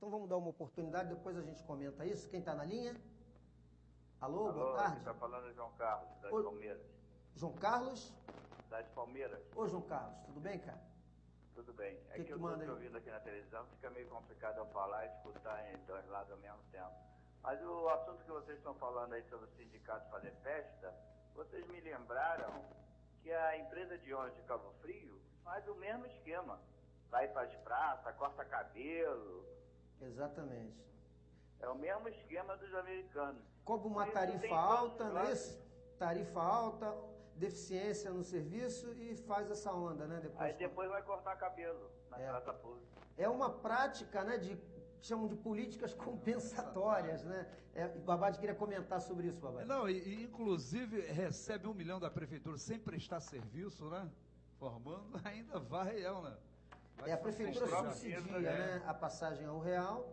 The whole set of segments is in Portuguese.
Então vamos dar uma oportunidade, depois a gente comenta isso. Quem está na linha? Alô, Alô, boa tarde. está falando João Carlos, das Palmeiras. João Carlos? Das Palmeiras. Ô, João Carlos, tudo bem, cara? Tudo bem. É que eu manda estou aí? ouvindo aqui na televisão, fica meio complicado eu falar e escutar em dois lados ao mesmo tempo. Mas o assunto que vocês estão falando aí sobre o sindicato fazer festa, vocês me lembraram que a empresa de ônibus de Cabo Frio faz o mesmo esquema. Vai para as praças, corta cabelo. Exatamente. É o mesmo esquema dos americanos. Cobra uma Isso tarifa tem todos alta, os não é lados. isso? Tarifa alta, deficiência no serviço e faz essa onda, né? Aí depois vai cortar cabelo na praça pública. É uma prática, né, chamam de políticas compensatórias, né? O Babad queria comentar sobre isso, Babad. Não, e inclusive recebe 1 milhão da prefeitura sem prestar serviço, né? Formando, ainda vai, né? A prefeitura subsidia, né, a passagem ao real.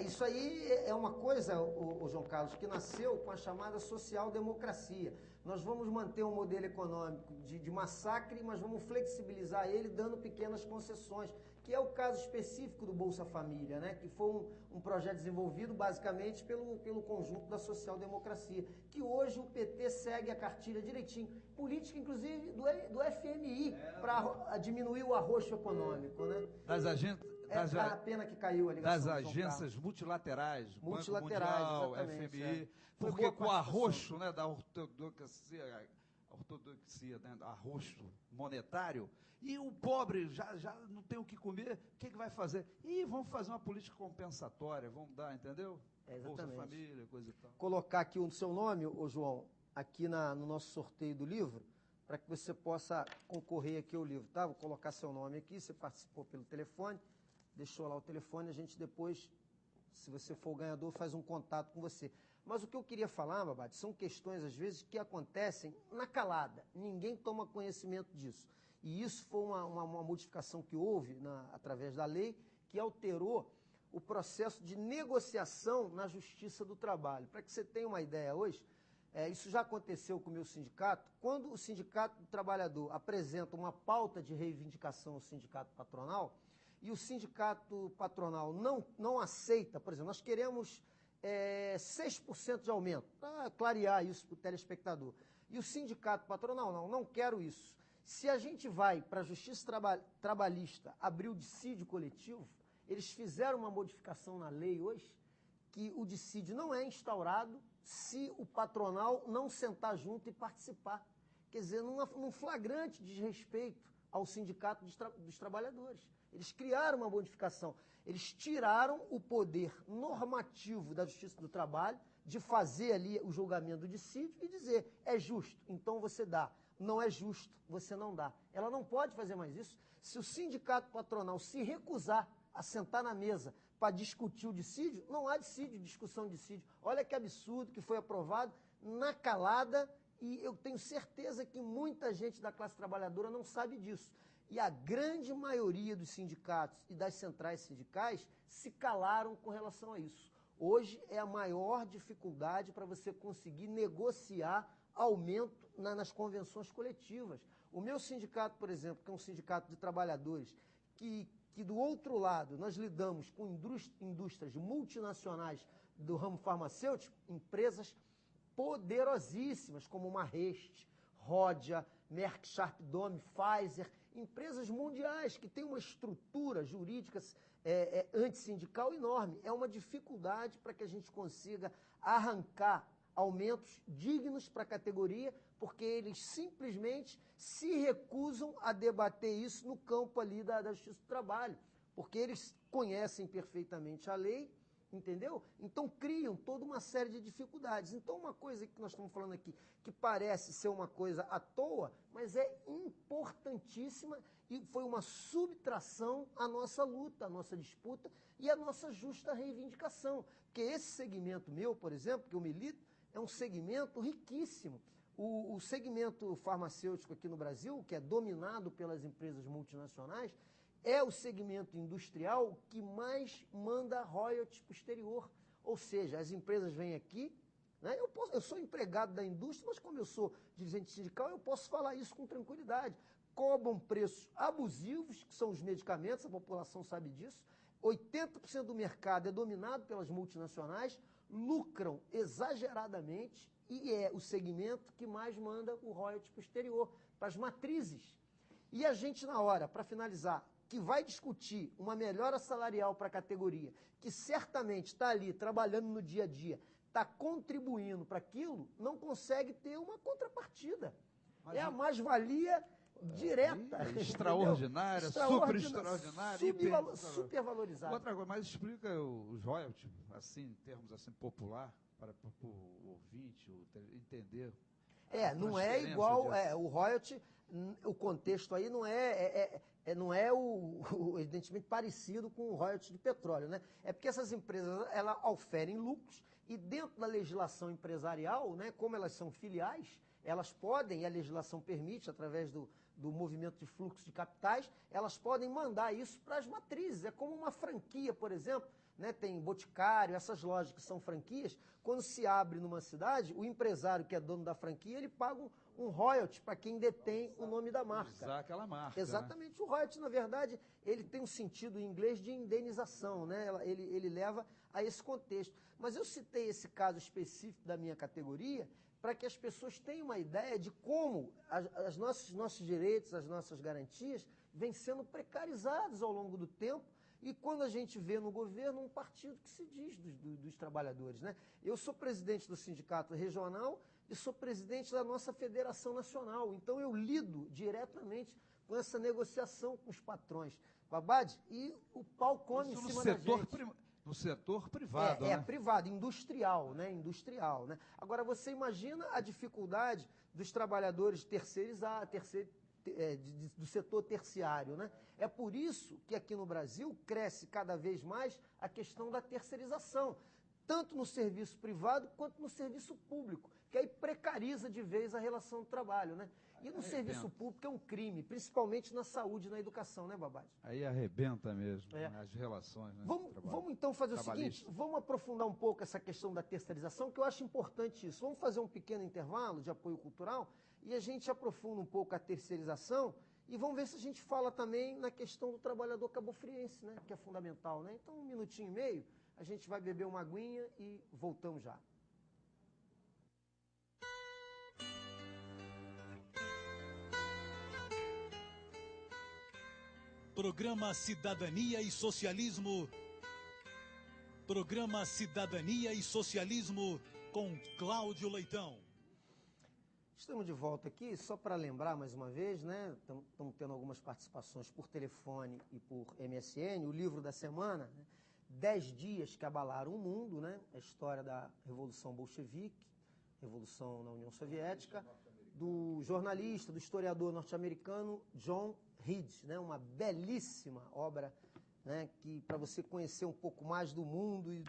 Isso aí é uma coisa, o João Carlos, que nasceu com a chamada social-democracia. Nós vamos manter um modelo econômico de massacre, mas vamos flexibilizar ele dando pequenas concessões, que é o caso específico do Bolsa Família, né, que foi um projeto desenvolvido basicamente pelo conjunto da social-democracia, que hoje o PT segue a cartilha direitinho, política inclusive do FMI, para diminuir o arroxo econômico, né? Das agências... a pena que caiu a ligação. Das agências multilaterais, multilaterais, Banco Mundial, FMI, porque com o arroxo, né, da ortodoxia, né, arroxo monetário, e o pobre já não tem o que comer, o que vai fazer? Vamos fazer uma política compensatória, vamos dar, entendeu? Bolsa Família, coisa e tal. Colocar aqui o seu nome, ô João, aqui no nosso sorteio do livro, para que você possa concorrer aqui ao livro, tá? Vou colocar seu nome aqui, você participou pelo telefone, deixou lá o telefone, a gente depois, se você for o ganhador, faz um contato com você. Mas o que eu queria falar, Babad, são questões, às vezes, que acontecem na calada. Ninguém toma conhecimento disso. E isso foi uma modificação que houve através da lei, que alterou o processo de negociação na Justiça do Trabalho. Para que você tenha uma ideia hoje, isso já aconteceu com o meu sindicato, quando o Sindicato do Trabalhador apresenta uma pauta de reivindicação ao sindicato patronal, e o sindicato patronal não aceita, por exemplo, nós queremos 6% de aumento, para clarear isso para o telespectador. E o sindicato patronal, não quero isso. Se a gente vai para a Justiça Trabalhista abrir o dissídio coletivo, eles fizeram uma modificação na lei hoje, que o dissídio não é instaurado se o patronal não sentar junto e participar. Quer dizer, num flagrante desrespeito ao sindicato dos trabalhadores. Eles criaram uma modificação. Eles tiraram o poder normativo da Justiça do Trabalho de fazer ali o julgamento do dissídio e dizer, é justo, então você dá. Não é justo, você não dá. Ela não pode fazer mais isso. Se o sindicato patronal se recusar a sentar na mesa para discutir o dissídio, não há dissídio, discussão de dissídio. Olha que absurdo que foi aprovado na calada, e eu tenho certeza que muita gente da classe trabalhadora não sabe disso. E a grande maioria dos sindicatos e das centrais sindicais se calaram com relação a isso. Hoje é a maior dificuldade para você conseguir negociar aumento nas convenções coletivas. O meu sindicato, por exemplo, que é um sindicato de trabalhadores, que do outro lado nós lidamos com indústrias multinacionais do ramo farmacêutico, empresas poderosíssimas como Marreste, Ródia, Merck Sharp Dome, Pfizer, empresas mundiais que têm uma estrutura jurídica antissindical enorme. É uma dificuldade para que a gente consiga arrancar aumentos dignos para a categoria, porque eles simplesmente se recusam a debater isso no campo ali da Justiça do Trabalho, porque eles conhecem perfeitamente a lei, entendeu? Então criam toda uma série de dificuldades. Então uma coisa que nós estamos falando aqui, que parece ser uma coisa à toa, mas é importantíssima e foi uma subtração à nossa luta, à nossa disputa e à nossa justa reivindicação. Porque esse segmento meu, por exemplo, que eu milito, é um segmento riquíssimo. O segmento farmacêutico aqui no Brasil, que é dominado pelas empresas multinacionais, é o segmento industrial que mais manda royalties para o exterior. Ou seja, as empresas vêm aqui, né? Eu sou empregado da indústria, mas como eu sou dirigente sindical, eu posso falar isso com tranquilidade. Cobram preços abusivos, que são os medicamentos, a população sabe disso, 80% do mercado é dominado pelas multinacionais, lucram exageradamente e é o segmento que mais manda o royalty para o exterior, para as matrizes. E a gente, na hora, para finalizar, que vai discutir uma melhora salarial para a categoria, que certamente está ali trabalhando no dia a dia, está contribuindo para aquilo, não consegue ter uma contrapartida. Mas é a mais-valia direta. Extraordinária, super extraordinária. Supervalorizada. Outra coisa, mas explica os royalties, assim, em termos assim, popular, para o ouvinte entender. Não é igual, o royalty, o contexto aí não evidentemente parecido com o royalty de petróleo, né? É porque essas empresas, elas oferem lucros e dentro da legislação empresarial, né, como elas são filiais, elas podem, e a legislação permite, através do movimento de fluxo de capitais, elas podem mandar isso para as matrizes. É como uma franquia, por exemplo, né, tem Boticário, essas lojas que são franquias, quando se abre numa cidade, o empresário que é dono da franquia, ele paga um royalty para quem detém o nome da marca. Usar aquela marca. Exatamente. Né? O royalty, na verdade, ele tem um sentido em inglês de indenização, né? Ele leva a esse contexto. Mas eu citei esse caso específico da minha categoria para que as pessoas tenham uma ideia de como nossos direitos, as nossas garantias, vêm sendo precarizados ao longo do tempo. E quando a gente vê no governo um partido que se diz dos trabalhadores, né? Eu sou presidente do sindicato regional e sou presidente da nossa federação nacional. Então eu lido diretamente com essa negociação com os patrões. Babad, e o pau come em cima da gente. No setor privado, né? Privado, industrial, né? Industrial, né? Agora você imagina a dificuldade dos trabalhadores do setor terciário, né? É por isso que aqui no Brasil cresce cada vez mais a questão da terceirização, tanto no serviço privado quanto no serviço público, que aí precariza de vez a relação do trabalho, né? E no serviço público é um crime, principalmente na saúde e na educação, né, Babad? Aí arrebenta mesmo as relações. Né, vamos então fazer o seguinte, vamos aprofundar um pouco essa questão da terceirização, que eu acho importante isso. Vamos fazer um pequeno intervalo de apoio cultural e a gente aprofunda um pouco a terceirização e vamos ver se a gente fala também na questão do trabalhador cabofriense, né, que é fundamental, né? Então, 1 minutinho e meio, a gente vai beber uma aguinha e voltamos já. Programa Cidadania e Socialismo. Programa Cidadania e Socialismo com Cláudio Leitão. Estamos de volta aqui, só para lembrar mais uma vez, né? Estamos tendo algumas participações por telefone e por MSN. O livro da semana, né? 10 dias que abalaram o mundo, né? A história da Revolução Bolchevique, Revolução na União Soviética, do jornalista, do historiador norte-americano John Reed, né? Uma belíssima obra, né? Que para você conhecer um pouco mais do mundo e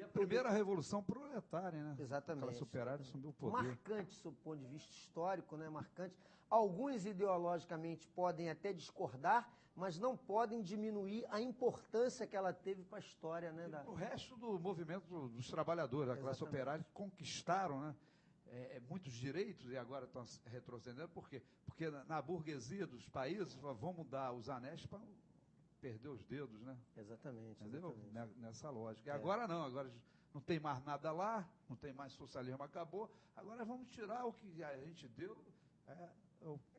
a primeira revolução proletária, né? Exatamente. Aquela superária assumiu o poder. Marcante, sob o ponto de vista histórico, né? Marcante. Alguns ideologicamente podem até discordar, mas não podem diminuir a importância que ela teve para a história, né? O resto do movimento dos trabalhadores, da classe operária, conquistaram, né? Muitos direitos e agora estão retrocedendo. Por quê? Porque na burguesia dos países vão mudar os anéis para perder os dedos, né? Exatamente. Entendeu? Nessa lógica. E agora agora não tem mais nada lá, não tem mais socialismo, acabou. Agora vamos tirar o que a gente deu.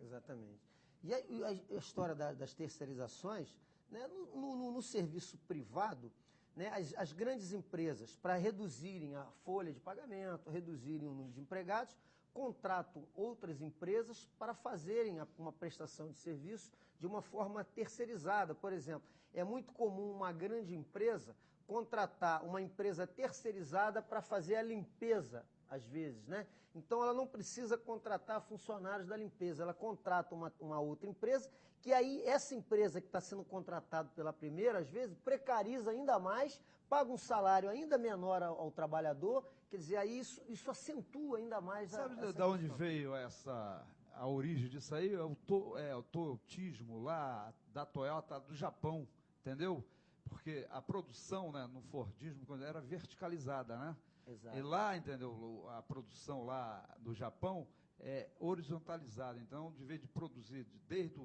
Exatamente. E a história das terceirizações, né? No serviço privado, né, as grandes empresas, para reduzirem a folha de pagamento, reduzirem o número de empregados, contratam outras empresas para fazerem uma prestação de serviço de uma forma terceirizada. Por exemplo, é muito comum uma grande empresa contratar uma empresa terceirizada para fazer a limpeza, às vezes, né? Então, ela não precisa contratar funcionários da limpeza, ela contrata uma outra empresa, que aí essa empresa que está sendo contratada pela primeira, às vezes, precariza ainda mais, paga um salário ainda menor ao trabalhador, quer dizer, aí isso acentua ainda mais Sabe de onde veio a origem disso aí? É o toyotismo lá, da Toyota, do Japão, entendeu? Porque a produção, né, no Fordismo era verticalizada, né? Exato. E lá, entendeu, a produção lá do Japão é horizontalizada. Então, de vez de produzir desde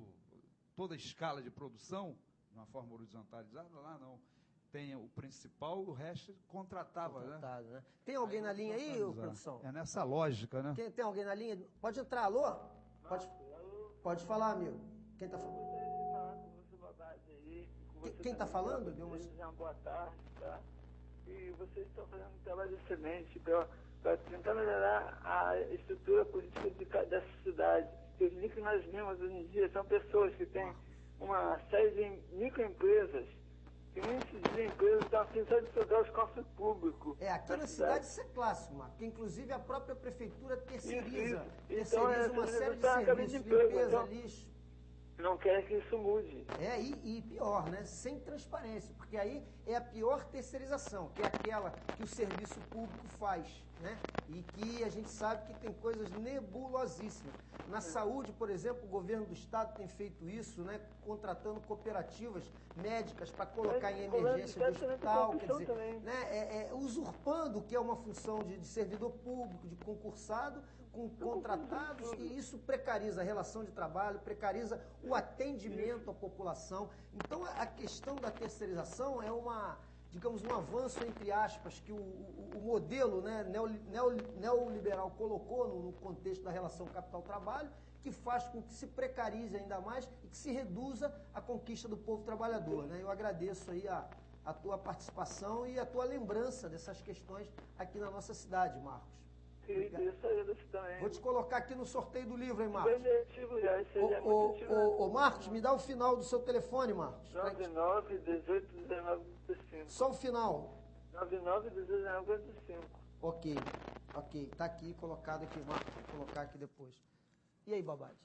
toda a escala de produção, de uma forma horizontalizada, lá não. tem o principal, o resto contratava, Contratado, né? Tem alguém na linha aí, produção? É nessa lógica, né? Tem alguém na linha? Pode entrar, alô? Pode falar, amigo. Quem está falando? Quem está falando? Boa tarde, tá? E vocês estão fazendo um trabalho excelente para tentar melhorar a estrutura política dessa cidade. Os que nós vemos hoje em dia são pessoas que têm uma série de microempresas, e muitas empresas estão aqui só de sugar os cofres públicos. Aqui na cidade isso é clássico, Marco, que inclusive a própria prefeitura terceiriza Então, uma série de serviços, limpeza, lixo. Não querem que isso mude. E pior, né? Sem transparência, porque aí é a pior terceirização, que é aquela que o serviço público faz, né? E que a gente sabe que tem coisas nebulosíssimas. Na saúde, por exemplo, o governo do estado tem feito isso, né? Contratando cooperativas médicas para colocar em emergência do hospital, quer dizer, né? Usurpando o que é uma função de servidor público, de concursado, com contratados, e isso precariza a relação de trabalho, precariza o atendimento à população. Então, a questão da terceirização é digamos, um avanço, entre aspas, que o modelo, né, neoliberal colocou no contexto da relação capital-trabalho, que faz com que se precarize ainda mais e que se reduza a conquista do povo trabalhador, né? Eu agradeço aí a tua participação e a tua lembrança dessas questões aqui na nossa cidade, Marcos. Vou te colocar aqui no sorteio do livro, hein, Marcos? Ô, Marcos, me dá o final do seu telefone, Marcos. 99 18 19 45. Só o final. 99 19 45. Ok. Tá aqui, colocado aqui, Marcos. Vou colocar aqui depois. E aí, Babade?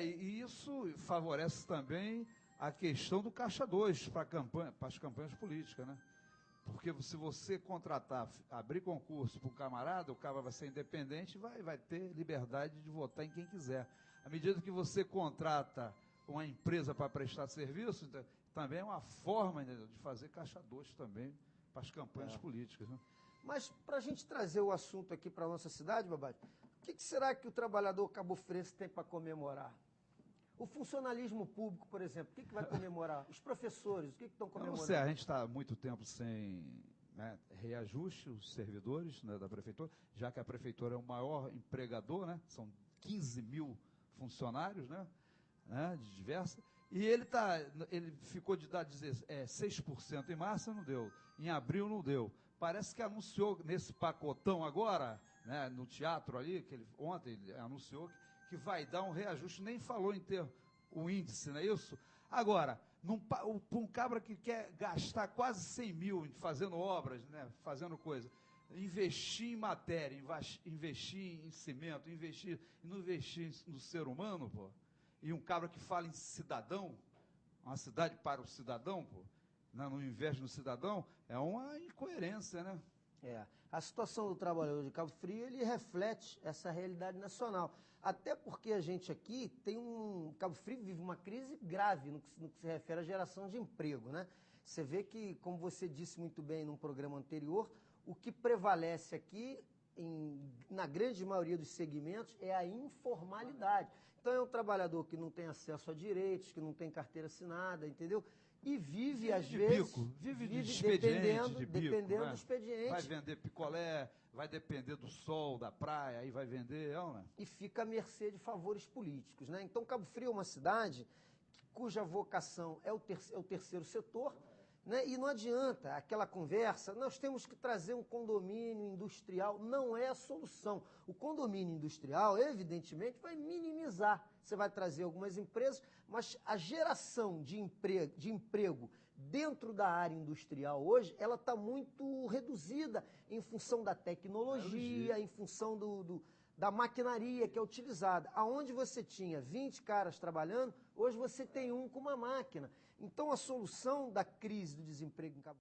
E isso favorece também a questão do Caixa 2 para as campanhas políticas, né? Porque se você contratar, abrir concurso para o camarada, o cara vai ser independente e vai ter liberdade de votar em quem quiser. À medida que você contrata uma empresa para prestar serviço, também é uma forma, entendeu, de fazer Caixa 2 também para as campanhas políticas, né? Mas para a gente trazer o assunto aqui para a nossa cidade, Babade, o que será que o trabalhador cabofrense tem para comemorar? O funcionalismo público, por exemplo, o que vai comemorar? Os professores, o que estão comemorando? Não sei, a gente está há muito tempo sem, né, reajuste os servidores, né, da prefeitura, já que a prefeitura é o maior empregador, né, são 15 mil funcionários, né, de diversas, e ele ficou de dar 6% em março, não deu, em abril não deu. Parece que anunciou nesse pacotão agora, né, no teatro ali, ontem ele anunciou que vai dar um reajuste, nem falou em ter o índice, não é isso? Agora, um cabra que quer gastar quase 100 mil fazendo obras, né, fazendo coisa, investir em matéria, investir em cimento, não investir no ser humano, pô, e um cabra que fala em cidadão, uma cidade para o cidadão, pô, não investe no cidadão, é uma incoerência, né? A situação do trabalhador de Cabo Frio, ele reflete essa realidade nacional. Até porque a gente aqui Cabo Frio vive uma crise grave no que se refere à geração de emprego, né? Você vê que, como você disse muito bem num programa anterior, o que prevalece aqui, na grande maioria dos segmentos, é a informalidade. Então é um trabalhador que não tem acesso a direitos, que não tem carteira assinada, entendeu? E vive às vezes... Vive de expediente, dependendo do expediente. Vai vender picolé, vai depender do sol, da praia, aí vai vender, né? E fica à mercê de favores políticos, né? Então Cabo Frio é uma cidade cuja vocação é o terceiro setor, né? E não adianta aquela conversa, nós temos que trazer um condomínio industrial, não é a solução. O condomínio industrial, evidentemente, vai minimizar. Você vai trazer algumas empresas, mas a geração de emprego dentro da área industrial hoje, ela está muito reduzida em função da tecnologia, em função da maquinaria que é utilizada. Aonde você tinha 20 caras trabalhando, hoje você tem um com uma máquina. Então, a solução da crise do desemprego em Cabo